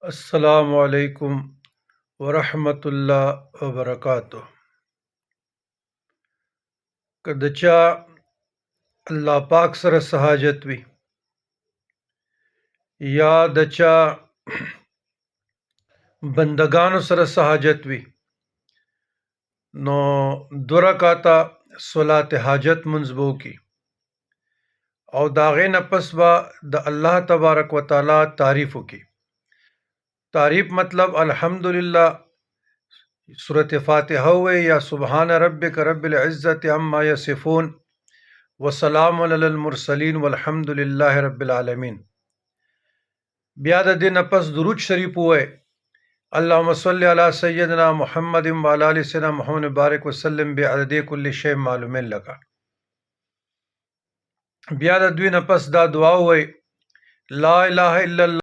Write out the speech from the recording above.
السلام علیکم ورحمۃ اللہ وبرکاتہ. که د چا الله پاک سره څه حاجت وي یا د چا بندگانو سره څه حاجت وي نو 2 رکعاته صلات حاجت منځ به وکړي او د هغې نه پس به د الله تبارک وتعالی تعریف وکړي. تعریف مطلب الحمدلله، سورة فاتحه ووایي یا سبحان ربک رب العزة عما یصفون وسلام علی المرسلین والحمد لله رب العالمین. بیا د دې نه پس درود شریف ووایي اللهم صل علی سیدنا محمد وعلی آل سیدنا محمد بارک وسلم بعدد کل شیء معلوم لک. بیا د دوی نه پس دا دعا ووایي لا اله الا الله